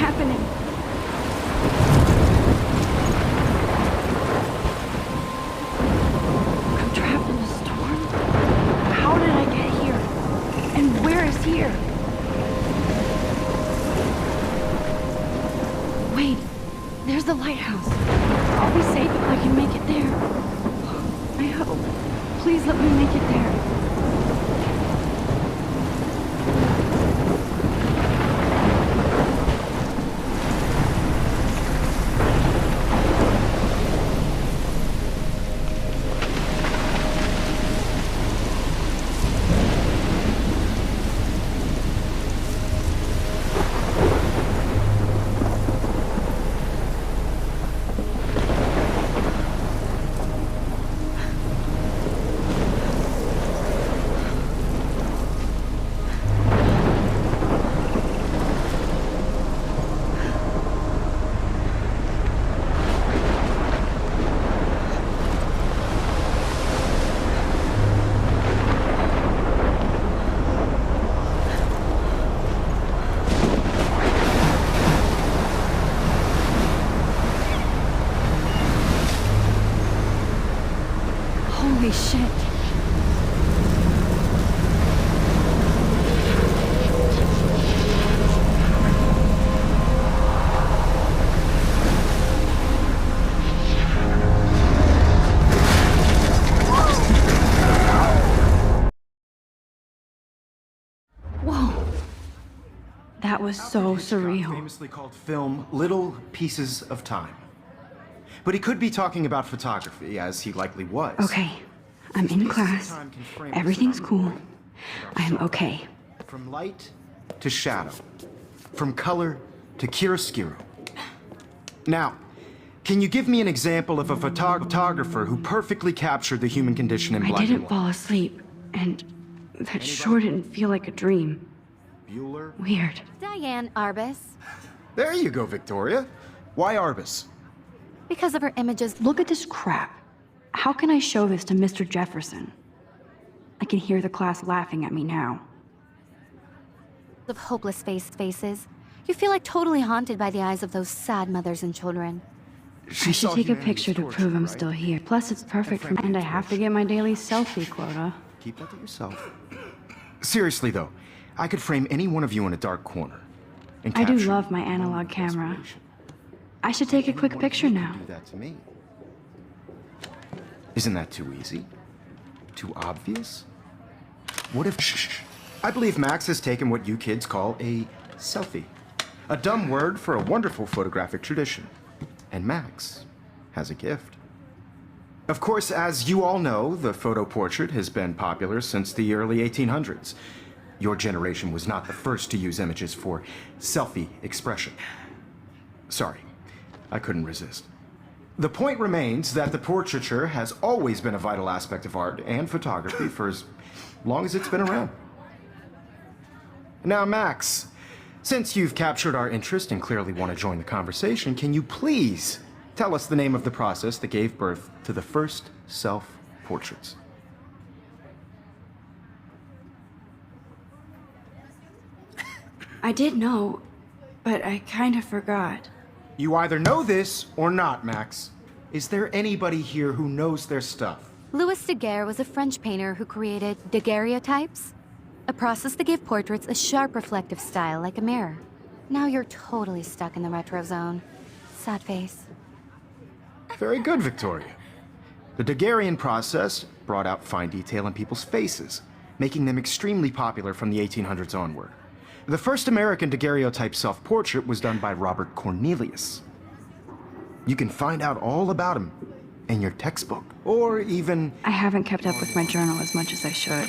happening? I'm trapped in a storm? How did I get here? And where is here? Wait, there's the lighthouse. I'll be safe if I can make it there. I hope. Please let me make it there. Holy shit. Whoa. That was so surreal. Famously called film Little Pieces of Time. But he could be talking about photography, as he likely was. Okay, I'm in class. Everything's cool. I am okay. From light to shadow. From color to chiaroscuro. Now, can you give me an example of a photographer who perfectly captured the human condition in black and white? I didn't fall asleep, and that sure didn't feel like a dream. Bueller? Weird. Diane Arbus. There you go, Victoria. Why Arbus? Because of her images. Look at this crap. How can I show this to Mr. Jefferson? I can hear the class laughing at me now. Of hopeless faces. You feel like totally haunted by the eyes of those sad mothers and children. I should take a picture to prove I'm still here. Plus, it's perfect for me, and I have to get my daily selfie quota. Keep that to yourself. Seriously, though, I could frame any one of you in a dark corner. And I do capture love my your analog camera. desperation. I should take a quick Anyone picture could now. Do that to me. Isn't that too easy? Too obvious? What if... Shh. I believe Max has taken what you kids call a selfie. A dumb word for a wonderful photographic tradition. And Max has a gift. Of course, as you all know, the photo portrait has been popular since the early 1800s. Your generation was not the first to use images for selfie expression. Sorry, I couldn't resist. The point remains that the portraiture has always been a vital aspect of art and photography for as long as it's been around. Now, Max, since you've captured our interest and clearly want to join the conversation, can you please tell us the name of the process that gave birth to the first self-portraits? I did know, but I kind of forgot. You either know this or not, Max. Is there anybody here who knows their stuff? Louis Daguerre was a French painter who created daguerreotypes, a process that gave portraits a sharp reflective style like a mirror. Now you're totally stuck in the retro zone. Sad face. Very good, Victoria. The Daguerrean process brought out fine detail in people's faces, making them extremely popular from the 1800s onward. The first American daguerreotype self-portrait was done by Robert Cornelius. You can find out all about him in your textbook, or even... I haven't kept up with my journal as much as I should.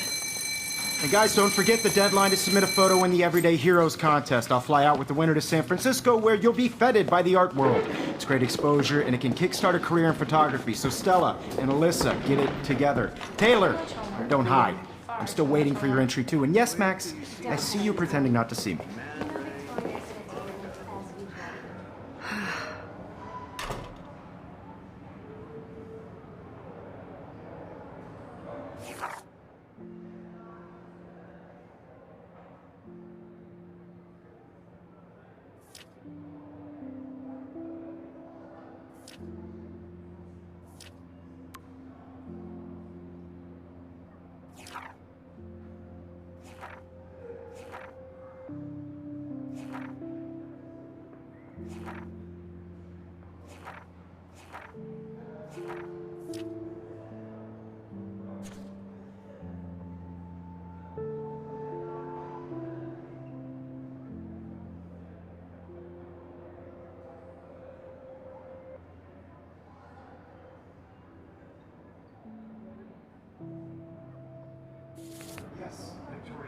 And guys, don't forget the deadline to submit a photo in the Everyday Heroes contest. I'll fly out with the winner to San Francisco, where you'll be feted by the art world. It's great exposure, and it can kickstart a career in photography. So Stella and Alyssa, get it together. Taylor, don't hide. I'm still waiting for your entry, too. And yes, Max, I see you pretending not to see me.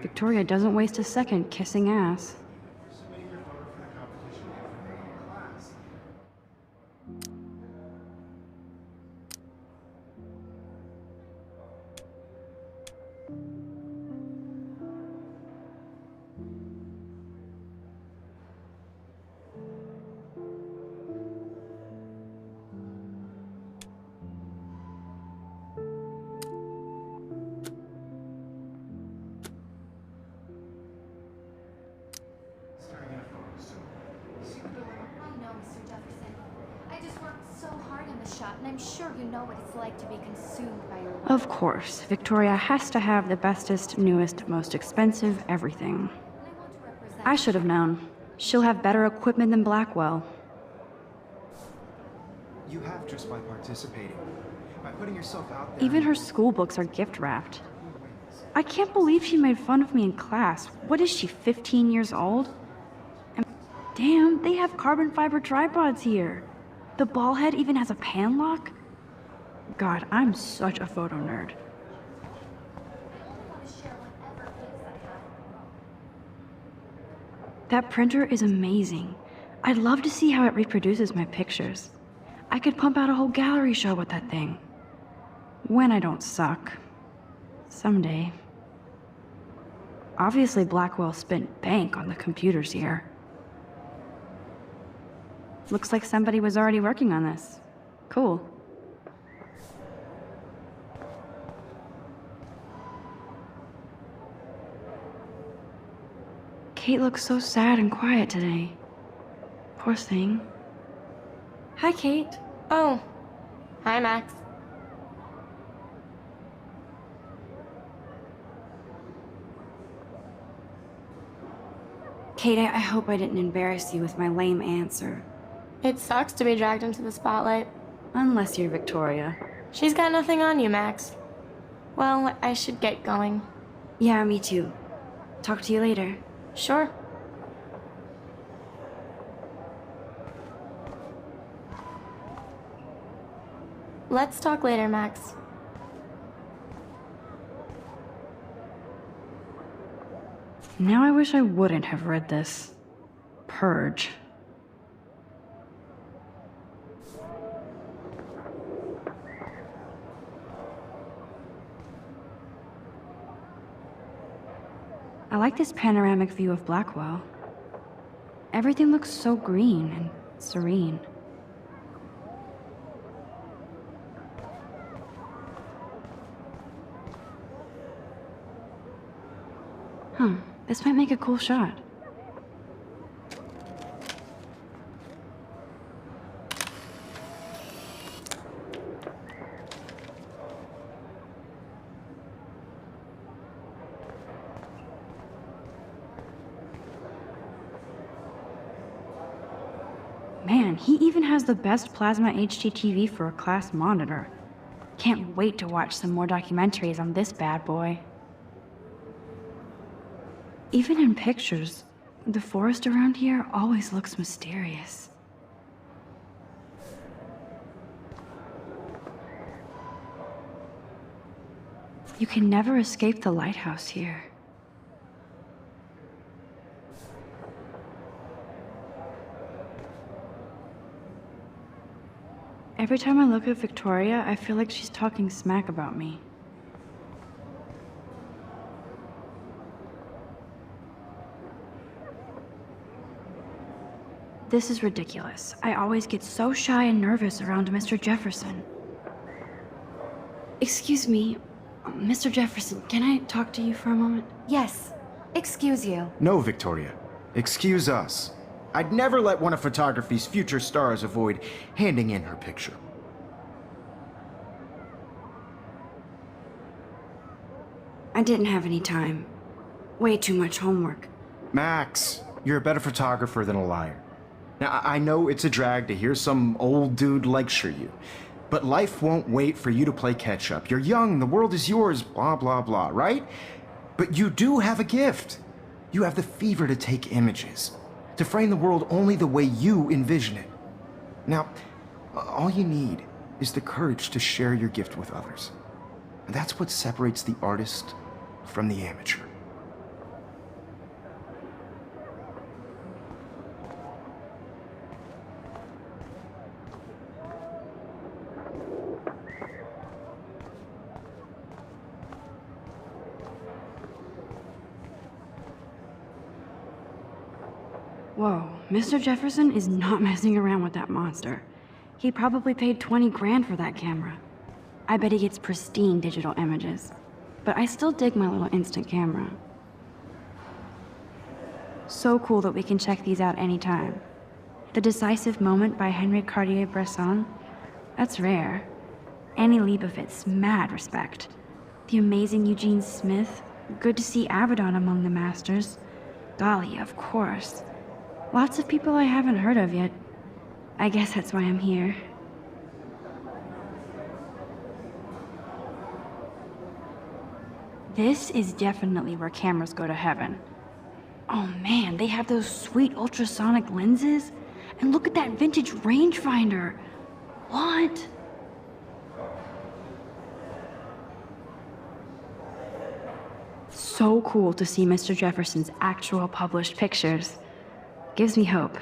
Victoria doesn't waste a second kissing ass. Submitting your photo for the competition in class. Starting in a photo soon. See what they're like. I know, Mr. Jefferson. I just worked so hard on the shot, and I'm sure you know what it's like to be consumed by your work. Of course, Victoria has to have the bestest, newest, most expensive everything. And I want to represent. I should have known. She'll have better equipment than Blackwell. You have just by participating. By putting yourself out there. Even her school books are gift wrapped. I can't believe she made fun of me in class. What is she, 15 years old? And damn, they have carbon fiber tripods here. The ball head even has a pan lock. God, I'm such a photo nerd. That printer is amazing. I'd love to see how it reproduces my pictures. I could pump out a whole gallery show with that thing. When I don't suck. Someday. Obviously, Blackwell spent bank on the computers here. Looks like somebody was already working on this. Cool. Kate looks so sad and quiet today. Poor thing. Hi, Kate. Oh. Hi, Max. Kate, I hope I didn't embarrass you with my lame answer. It sucks to be dragged into the spotlight. Unless you're Victoria. She's got nothing on you, Max. Well, I should get going. Yeah, me too. Talk to you later. Sure. Let's talk later, Max. Now I wish I wouldn't have read this. Purge. I like this panoramic view of Blackwell. Everything looks so green and serene. Huh, this might make a cool shot. Man, he even has the best plasma HDTV for a class monitor. Can't wait to watch some more documentaries on this bad boy. Even in pictures, the forest around here always looks mysterious. You can never escape the lighthouse here. Every time I look at Victoria, I feel like she's talking smack about me. This is ridiculous. I always get so shy and nervous around Mr. Jefferson. Excuse me, Mr. Jefferson, can I talk to you for a moment? Yes. Excuse you. No, Victoria. Excuse us. I'd never let one of photography's future stars avoid handing in her picture. I didn't have any time. Way too much homework. Max, you're a better photographer than a liar. Now, I know it's a drag to hear some old dude lecture you, but life won't wait for you to play catch up. You're young, the world is yours, blah, blah, blah, right? But you do have a gift. You have the fever to take images, to frame the world only the way you envision it. Now, all you need is the courage to share your gift with others. And that's what separates the artist from the amateur. Whoa, Mr. Jefferson is not messing around with that monster. He probably paid 20 grand for that camera. I bet he gets pristine digital images. But I still dig my little instant camera. So cool that we can check these out anytime. The Decisive Moment by Henri Cartier-Bresson? That's rare. Annie Leibovitz, mad respect. The amazing Eugene Smith? Good to see Abaddon among the masters. Dali, of course. Lots of people I haven't heard of yet. I guess that's why I'm here. This is definitely where cameras go to heaven. Oh man, they have those sweet ultrasonic lenses. And look at that vintage rangefinder. What? So cool to see Mr. Jefferson's actual published pictures. Gives me hope.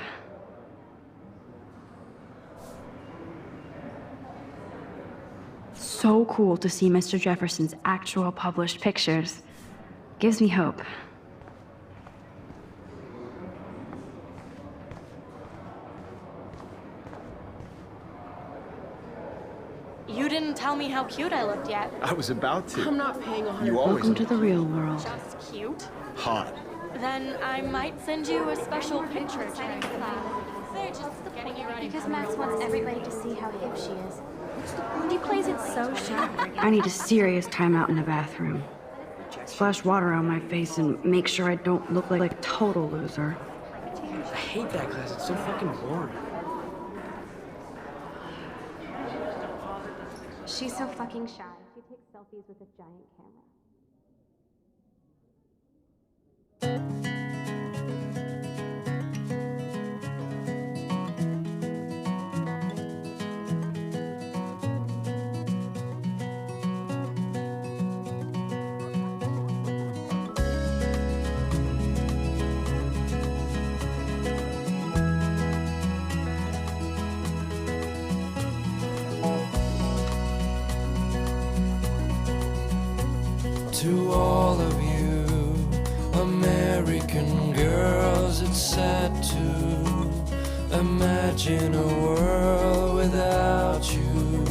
So cool to see Mr. Jefferson's actual published pictures. Gives me hope. You didn't tell me how cute I looked yet. I was about to. I'm not paying 100. You always Welcome to the real world. Just cute? hot. Then I might send you a special picture. They're just getting you ready. Because Max wants everybody to see how hip she is. He plays it so sharp. I need a serious timeout in the bathroom. Splash water on my face and make sure I don't look like a total loser. I hate that class. It's so fucking boring. She's so fucking shy. She takes selfies with a giant camera. To all of you American girls, it's sad to imagine a world without you.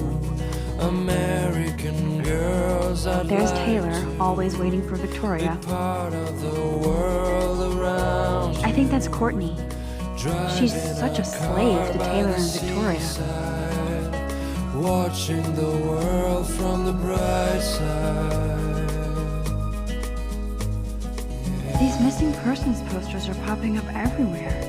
American girls, I'd There's like Taylor, to always waiting for be Victoria. part of the world around you. I think that's Courtney. She's such a slave to Taylor and Victoria. Victoria. Watching the world from the bright side. These missing persons posters are popping up everywhere.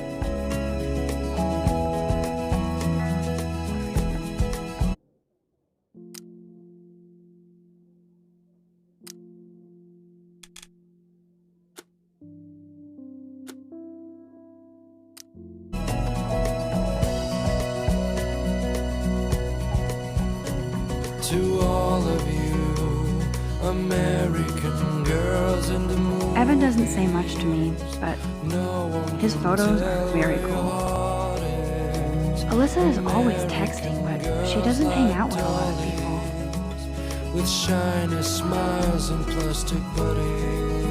To all of you American girls in the moon. Evan doesn't say much to me, but No one his can photos are tell very where your cool. heart is. Alyssa is always texting, but she doesn't hang out with a lot of people. With shiny smiles and plastic buddies.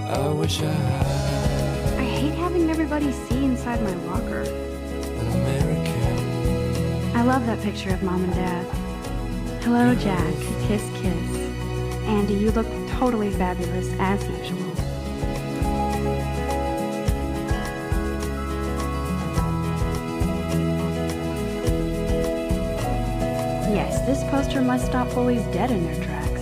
I wish I had I hate having everybody see inside my locker. an American. I love that picture of Mom and Dad. Hello, Jack. Kiss, kiss. Andy, you look totally fabulous, as usual. Yes, this poster must stop bullies dead in their tracks.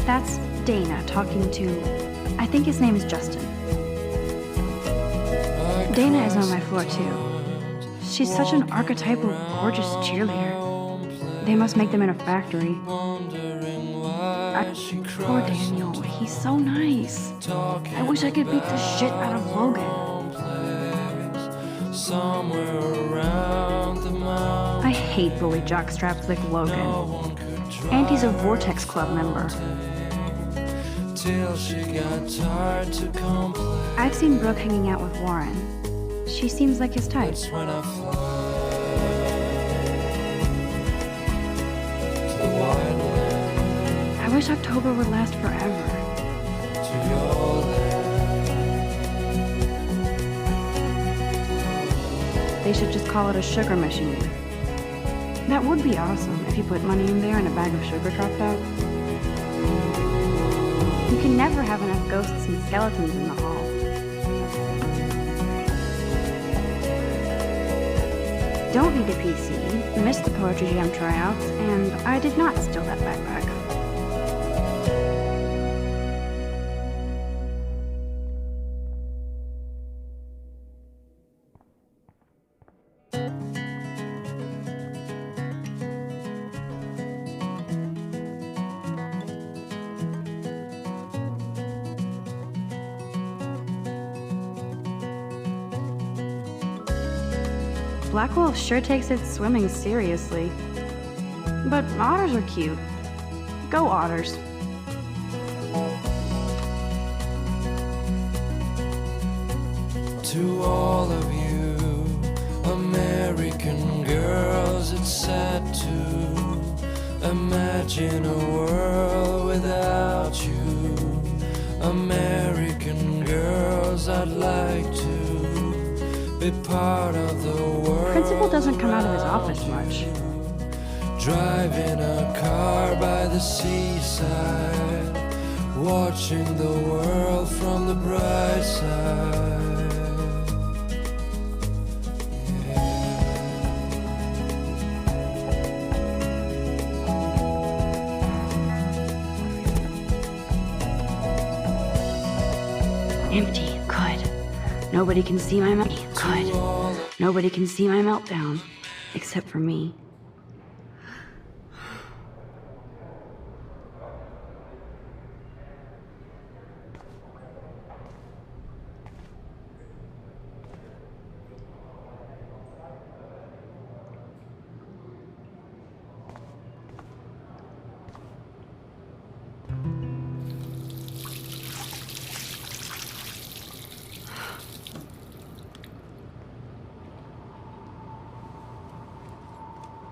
That's Dana talking to, I think his name is Justin. Dana is on my floor too. She's such an archetypal, gorgeous cheerleader. They must make them in a factory. Poor Daniel, he's so nice. I wish I could beat the shit out of Logan. I hate bully jockstraps like Logan. And he's a Vortex Club member. I've seen Brooke hanging out with Warren. She seems like his type. I wish October would last forever. They should just call it a sugar machine. That would be awesome if you put money in there and a bag of sugar dropped out. You can never have enough ghosts and skeletons in the hall. Don't need a PC, missed the Poetry Jam tryouts, and I did not steal that backpack. Blackwell sure takes its swimming seriously. But otters are cute. Go otters. To all of you American girls, it's sad to imagine a world without you. American girls, I'd like to be part of the world. Principal doesn't come out of his office much. Driving a car by the seaside, watching the world from the bright side. Empty. Good. Nobody can see my Good. Nobody can see my meltdown. Except for me.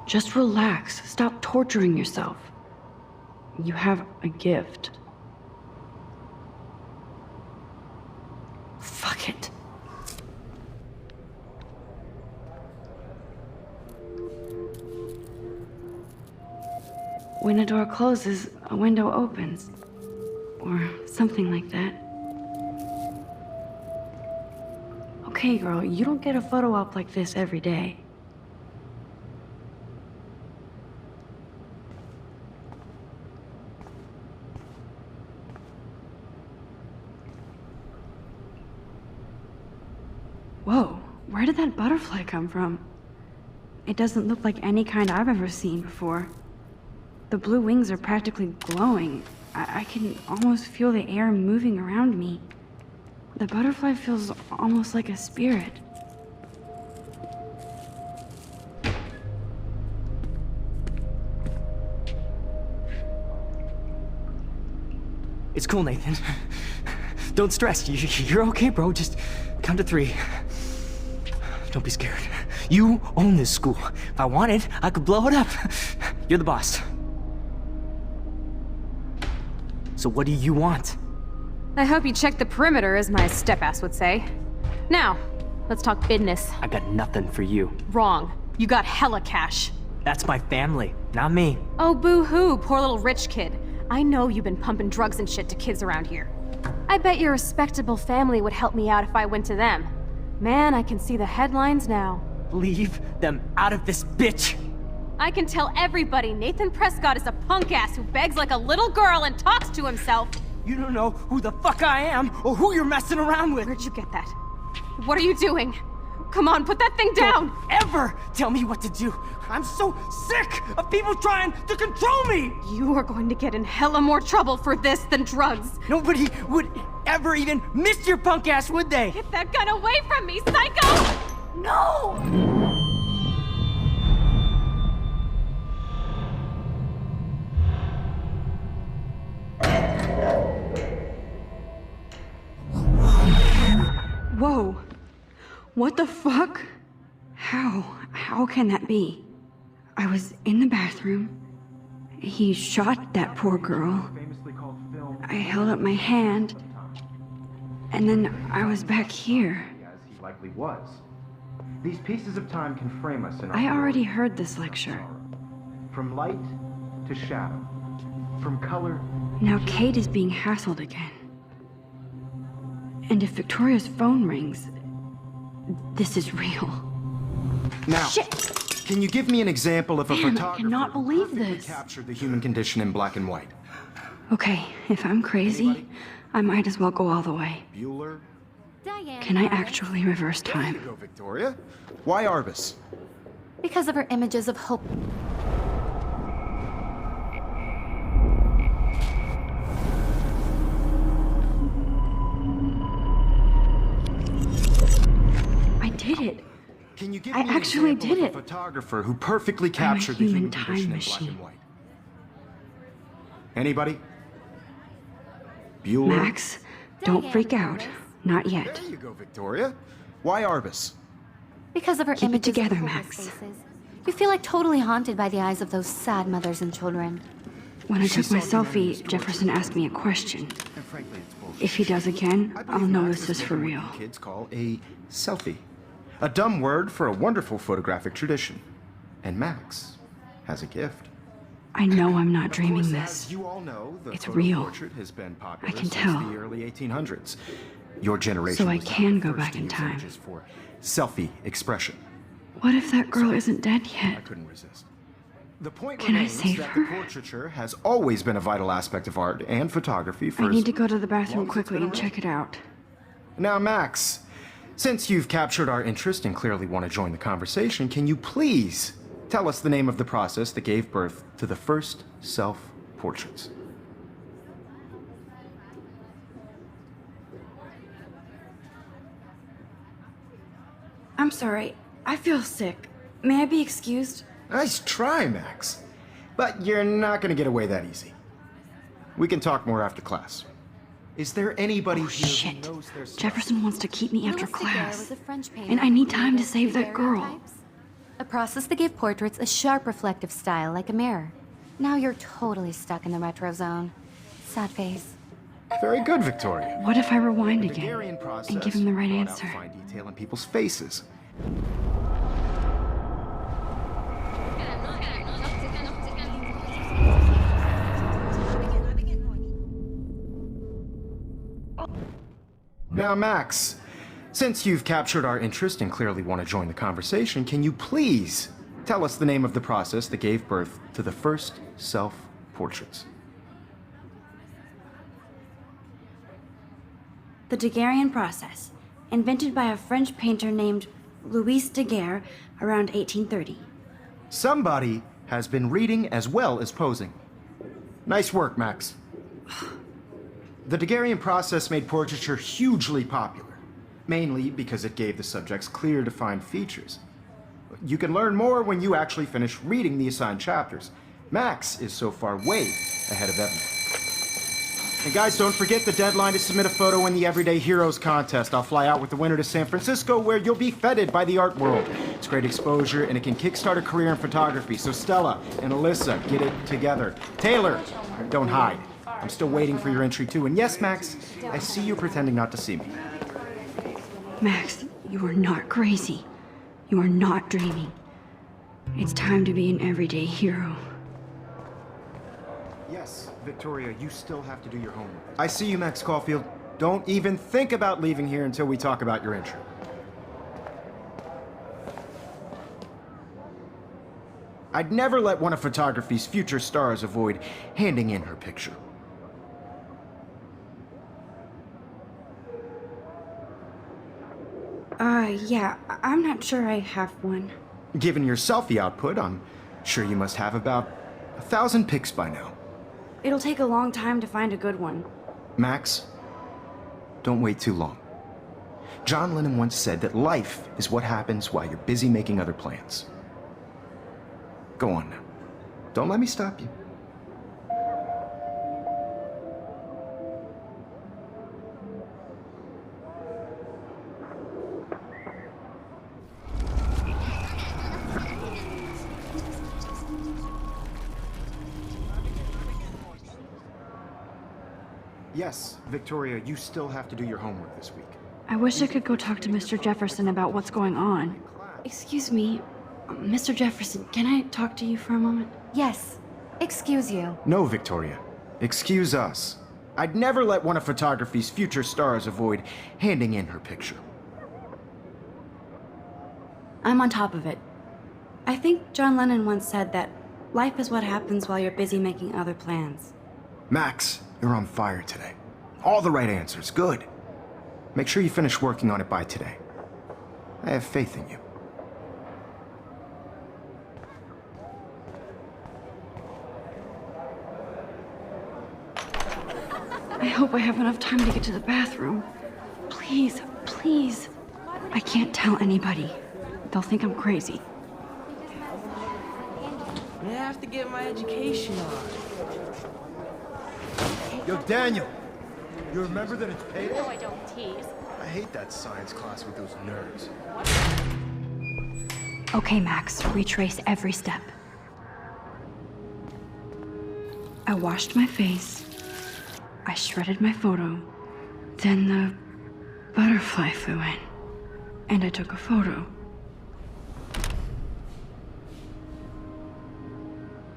Just relax. Stop torturing yourself. You have a gift. Fuck it. When a door closes, a window opens. Or something like that. Okay, girl, you don't get a photo op like this every day. Whoa, where did that butterfly come from? It doesn't look like any kind I've ever seen before. The blue wings are practically glowing. I can almost feel the air moving around me. The butterfly feels almost like a spirit. It's cool, Nathan. Don't stress. You're okay, bro. Just count to 3. Don't be scared. You own this school. If I wanted, I could blow it up. You're the boss. So what do you want? I hope you checked the perimeter, as my step-ass would say. Now, let's talk business. I got nothing for you. Wrong. You got hella cash. That's my family, not me. Oh, boo-hoo, poor little rich kid. I know you've been pumping drugs and shit to kids around here. I bet your respectable family would help me out if I went to them. Man, I can see the headlines now. Leave them out of this bitch! I can tell everybody Nathan Prescott is a punk ass who begs like a little girl and talks to himself. You don't know who the fuck I am or who you're messing around with. Where'd you get that? What are you doing? Come on, put that thing down! Don't ever tell me what to do. I'm so sick of people trying to control me. You are going to get in hella more trouble for this than drugs. Nobody would ever even miss your punk ass, would they? Get that gun away from me, psycho! No! Whoa. What the fuck? How can that be? I was in the bathroom. He shot that poor girl. I held up my hand. And then I was back here. As he likely was. These pieces of time can frame us in our I already world. heard this lecture. From light to shadow. From color. Now Kate is being hassled again. And if Victoria's phone rings, this is real. Now, Shit! can you give me an example of a Man, I photographer cannot who believe perfectly this. captured the human condition in black and white? Okay, if I'm crazy, I might as well go all the way. Bueller? Diane. Can I Arbus. actually reverse There you time? go, Victoria. Why Arbus? Because of her images of hope. I did it. Can you give I me an actually example did of it. a photographer who perfectly captured the human human time condition in black machine. and white? Anybody? Bueller? Max, don't freak out. Not yet. There you go, Victoria. Why Arbus? Because of her Keep it images together, of hopeless Max. faces. You feel like totally haunted by the eyes of those sad mothers and children. When I took my saw the man in the selfie, store Jefferson asked me a question. And frankly, it's bullshit. If he does again, I I'll believe know Max this is for making real. what you kids call a selfie. A dumb word for a wonderful photographic tradition. And Max has a gift. I know I'm not Of dreaming course, this. as you all know, the It's photo real. portrait has been popular I can since tell. the early 1800s. Your generation So I was not can the go first back to in use time. images for selfie expression. What if that girl isn't dead I yet? couldn't resist. The point Can I remains save that her? the portraiture has always been a vital aspect of art and photography for I need as to go to the long bathroom as it's quickly been and around. check it out. Now, Max, since you've captured our interest and clearly want to join the conversation, can you please tell us the name of the process that gave birth to the first self-portraits? I'm sorry. I feel sick. May I be excused? Nice try, Max. But you're not going to get away that easy. We can talk more after class. Is there anybody Oh, here shit. who knows their stuff? Jefferson wants to keep me after Louis Daguerre class. was a French painter And I need who time to created save that girl. daguerreotypes, a process that gave portraits a sharp reflective style like a mirror. Now you're totally stuck in the retro zone. Sad face. Very good, Victoria. What if I rewind The again Daguerrean process and give him the right brought out answer? fine detail in people's faces. Now, Max, since you've captured our interest and clearly want to join the conversation, can you please tell us the name of the process that gave birth to the first self-portraits? The Daguerrean process, invented by a French painter named Louis Daguerre around 1830. Somebody has been reading as well as posing. Nice work, Max. The Daguerrean process made portraiture hugely popular, mainly because it gave the subjects clear, defined features. You can learn more when you actually finish reading the assigned chapters. Max is so far way ahead of Evan. And guys, don't forget the deadline to submit a photo in the Everyday Heroes contest. I'll fly out with the winner to San Francisco, where you'll be feted by the art world. It's great exposure, and it can kickstart a career in photography. So Stella and Alyssa, get it together. Taylor, don't hide. I'm still waiting for your entry too. And yes, Max, I see you pretending not to see me. Max, you are not crazy. You are not dreaming. It's time to be an everyday hero. Yes, Victoria, you still have to do your homework. I see you, Max Caulfield. Don't even think about leaving here until we talk about your entry. I'd never let one of photography's future stars avoid handing in her picture. Yeah, I'm not sure I have one. Given your selfie output, I'm sure you must have about 1,000 pics by now. It'll take a long time to find a good one. Max, don't wait too long. John Lennon once said that life is what happens while you're busy making other plans. Go on now. Don't let me stop you. Yes, Victoria, you still have to do your homework this week. I wish I could go talk to Mr. Jefferson about what's going on. Excuse me, Mr. Jefferson, can I talk to you for a moment? Yes. Excuse you. No, Victoria. Excuse us. I'd never let one of photography's future stars avoid handing in her picture. I'm on top of it. I think John Lennon once said that life is what happens while you're busy making other plans. Max, you're on fire today. All the right answers. Good. Make sure you finish working on it by today. I have faith in you. I hope I have enough time to get to the bathroom. Please, please. I can't tell anybody. They'll think I'm crazy. I have to get my education on. Yo, Daniel! You remember that it's payday? No, I don't tease. I hate that science class with those nerds. Okay, Max, retrace every step. I washed my face. I shredded my photo. Then the butterfly flew in. And I took a photo.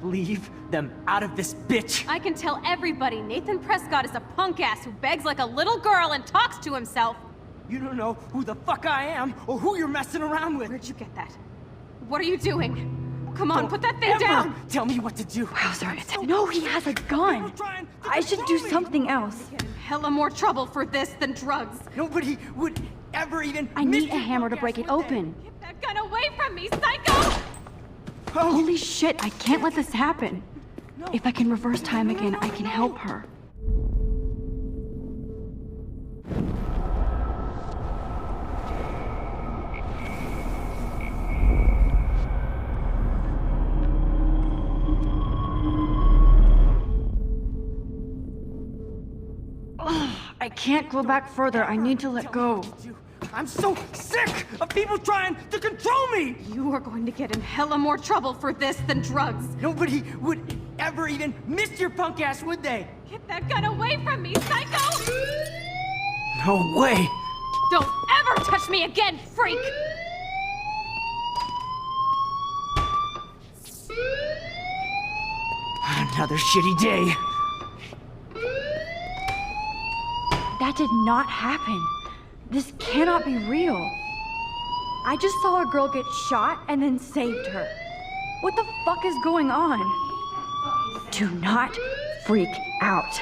Leave them out of this bitch! I can tell everybody Nathan Prescott is a punk ass who begs like a little girl and talks to himself. You don't know who the fuck I am or who you're messing around with. Where'd you get that? What are you doing? Come on, Don't put that thing ever down! Tell me what to do. Wowzer, no, he has a gun. I should do something else. Get in hella more trouble for this than drugs. Nobody would ever even. I need a hammer to break it open. Get that gun away from me, psycho! Holy shit, I can't let this happen. If I can reverse time again, I can help her. Ugh, I can't go back further. I need to let go. I'm so sick of people trying to control me! You are going to get in hella more trouble for this than drugs. Nobody would ever even miss your punk ass, would they? Get that gun away from me, psycho! No way! Don't ever touch me again, freak! Another shitty day. That did not happen. This cannot be real. I just saw a girl get shot and then saved her. What the fuck is going on? Do not freak out.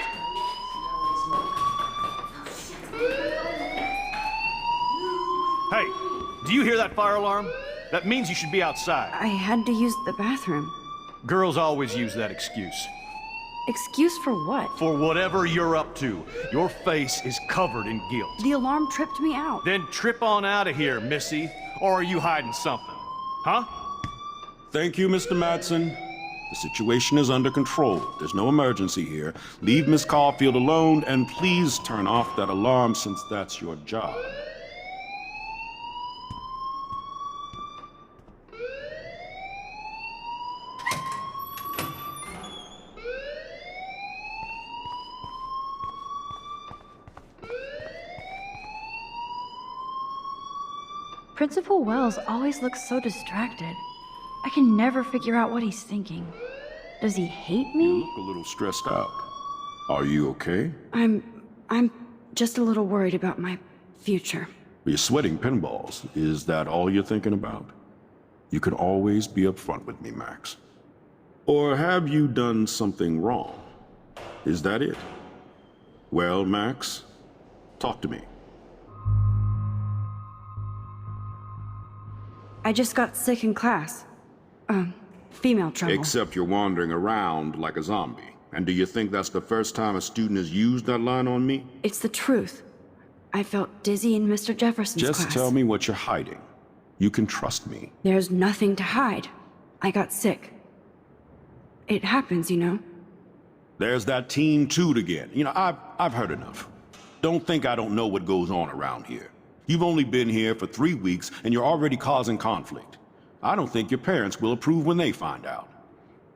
Hey, do you hear that fire alarm? That means you should be outside. I had to use the bathroom. Girls always use that excuse. Excuse for what? For whatever you're up to, your face is covered in guilt. The alarm tripped me out. Then trip on out of here, Missy. Or are you hiding something? Huh? Thank you, Mr. Madsen. The situation is under control. There's no emergency here. Leave Miss Caulfield alone, and please turn off that alarm since that's your job. Principal Wells always looks so distracted. I can never figure out what he's thinking. Does he hate You me? look a little stressed out. Are you okay? I'm just a little worried about my future. You're sweating pinballs. Is that all you're thinking about? You can always be upfront with me, Max. Or have you done something wrong? Is that it? Well, Max, talk to me. I just got sick in class. Female trouble. Except you're wandering around like a zombie. And do you think that's the first time a student has used that line on me? It's the truth. I felt dizzy in Mr. Jefferson's class. Just tell me what you're hiding. You can trust me. There's nothing to hide. I got sick. It happens, you know. There's that teen toot again. You know, I've heard enough. Don't think I don't know what goes on around here. You've only been here for 3 weeks and you're already causing conflict. I don't think your parents will approve when they find out.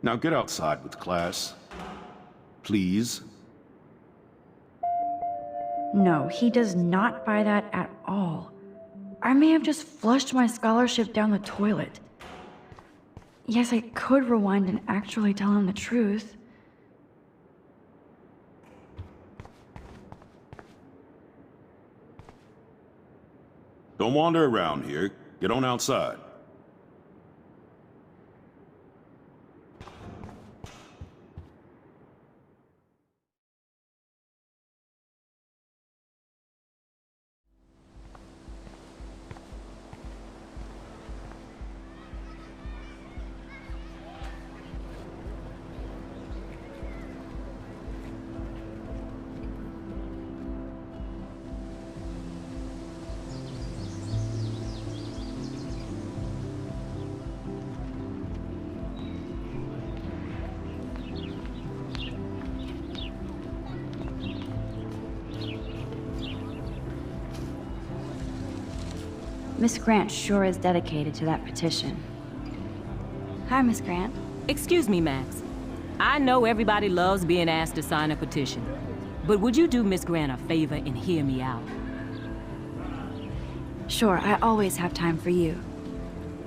Now get outside with class. Please. No, he does not buy that at all. I may have just flushed my scholarship down the toilet. Yes, I could rewind and actually tell him the truth. Don't wander around here. Get on outside. Miss Grant sure is dedicated to that petition. Hi, Miss Grant. Excuse me, Max. I know everybody loves being asked to sign a petition, but would you do Miss Grant a favor and hear me out? Sure, I always have time for you.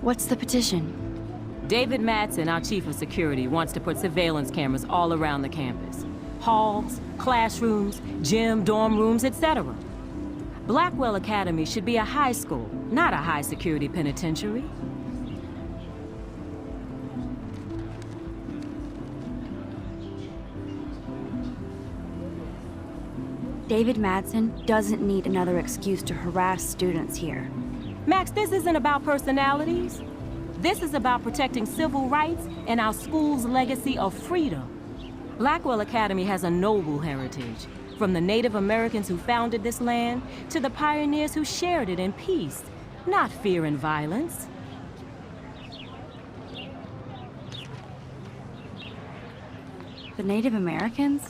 What's the petition? David Madsen, our chief of security, wants to put surveillance cameras all around the campus. Halls, classrooms, gym, dorm rooms, etc. Blackwell Academy should be a high school, not a high-security penitentiary. David Madsen doesn't need another excuse to harass students here. Max, this isn't about personalities. This is about protecting civil rights and our school's legacy of freedom. Blackwell Academy has a noble heritage. From the Native Americans who founded this land, to the pioneers who shared it in peace, not fear and violence. The Native Americans?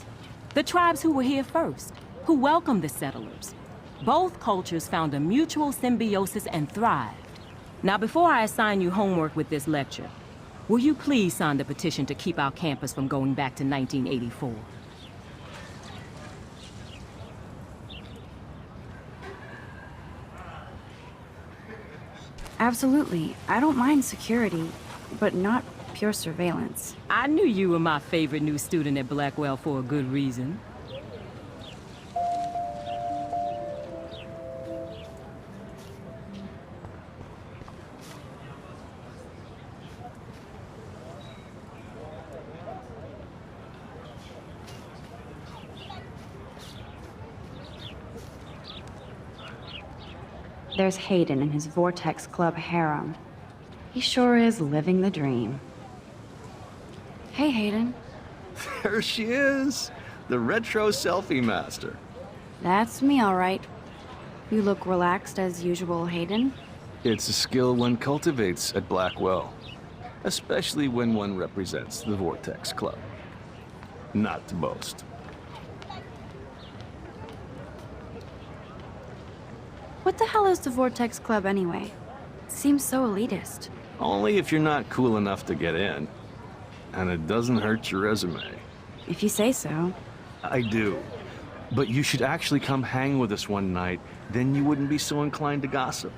The tribes who were here first, who welcomed the settlers. Both cultures found a mutual symbiosis and thrived. Now, before I assign you homework with this lecture, will you please sign the petition to keep our campus from going back to 1984? Absolutely. I don't mind security, but not pure surveillance. I knew you were my favorite new student at Blackwell for a good reason. There's Hayden and his Vortex Club harem. He sure is living the dream. Hey, Hayden. There she is, the retro selfie master. That's me, all right. You look relaxed as usual, Hayden. It's a skill one cultivates at Blackwell, especially when one represents the Vortex Club. Not to boast. What the hell is the Vortex Club anyway? Seems so elitist. Only if you're not cool enough to get in. And it doesn't hurt your resume. If you say so. I do. But you should actually come hang with us one night, then you wouldn't be so inclined to gossip.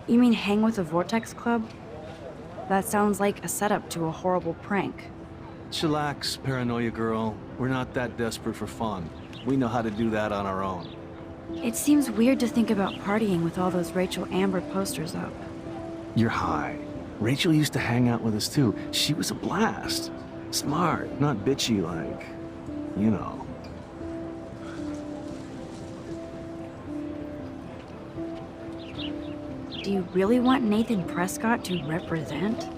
You mean hang with the Vortex Club? That sounds like a setup to a horrible prank. Chillax, paranoia girl. We're not that desperate for fun. We know how to do that on our own. It seems weird to think about partying with all those Rachel Amber posters up. You're high. Rachel used to hang out with us too. She was a blast. Smart, not bitchy like, you know. Do you really want Nathan Prescott to represent?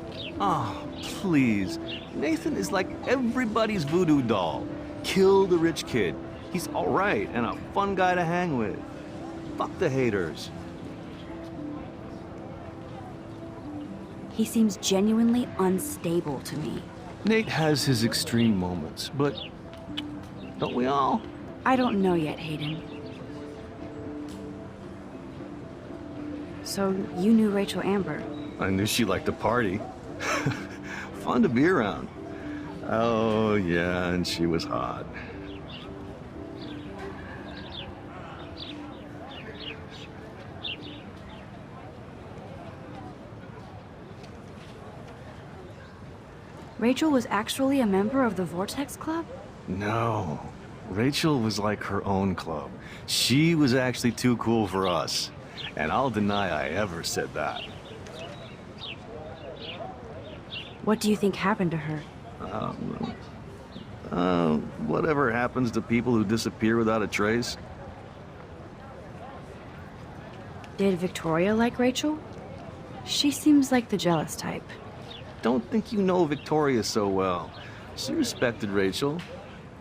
Oh, please. Nathan is like everybody's voodoo doll. Kill the rich kid. He's alright and a fun guy to hang with. Fuck the haters. He seems genuinely unstable to me. Nate has his extreme moments, but don't we all? I don't know yet, Hayden. So, you knew Rachel Amber? I knew she liked to party. Fun to be around. Oh, yeah, and she was hot. Rachel was actually a member of the Vortex Club? No. Rachel was like her own club. She was actually too cool for us. And I'll deny I ever said that. What do you think happened to her? Whatever happens to people who disappear without a trace. Did Victoria like Rachel? She seems like the jealous type. Don't think you know Victoria so well. She respected Rachel,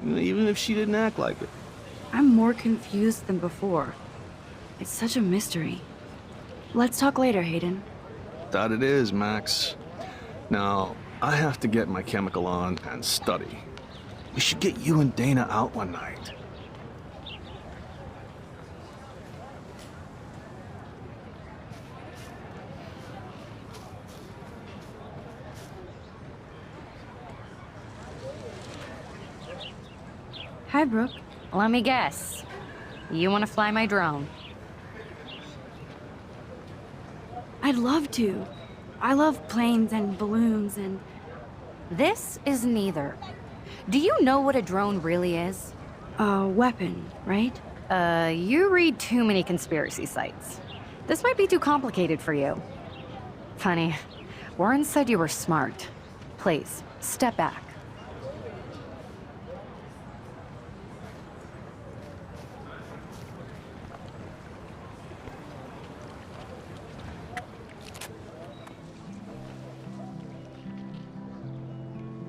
even if she didn't act like it. I'm more confused than before. It's such a mystery. Let's talk later, Hayden. That it is, Max. Now, I have to get my chemical on and study. We should get you and Dana out one night. Hi, Brooke. Let me guess. You want to fly my drone? I'd love to. I love planes and balloons and... This is neither. Do you know what a drone really is? A weapon, right? You read too many conspiracy sites. This might be too complicated for you. Funny, Warren said you were smart. Please, step back.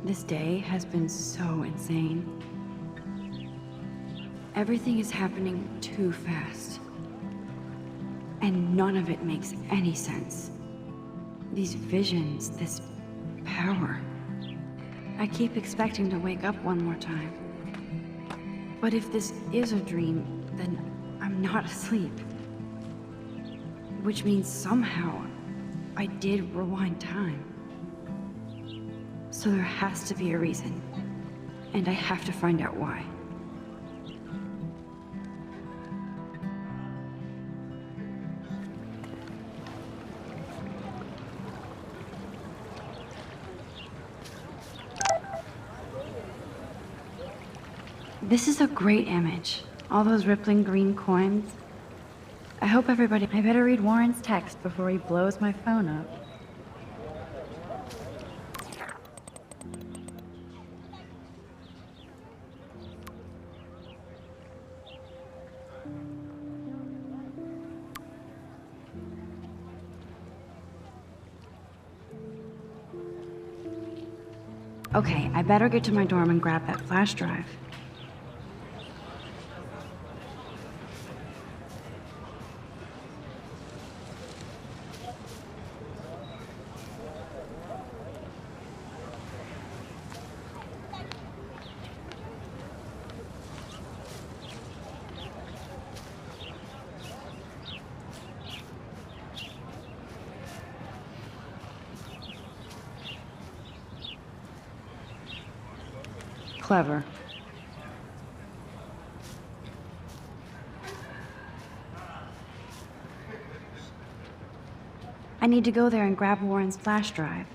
This day has been so insane. Everything is happening too fast. And none of it makes any sense. These visions, this power. I keep expecting to wake up one more time. But if this is a dream, then I'm not asleep. Which means somehow I did rewind time. So there has to be a reason. And I have to find out why. This is a great image. All those rippling green coins. I hope everybody... I better read Warren's text before he blows my phone up. Okay, I better get to my dorm and grab that flash drive. Clever. I need to go there and grab Warren's flash drive.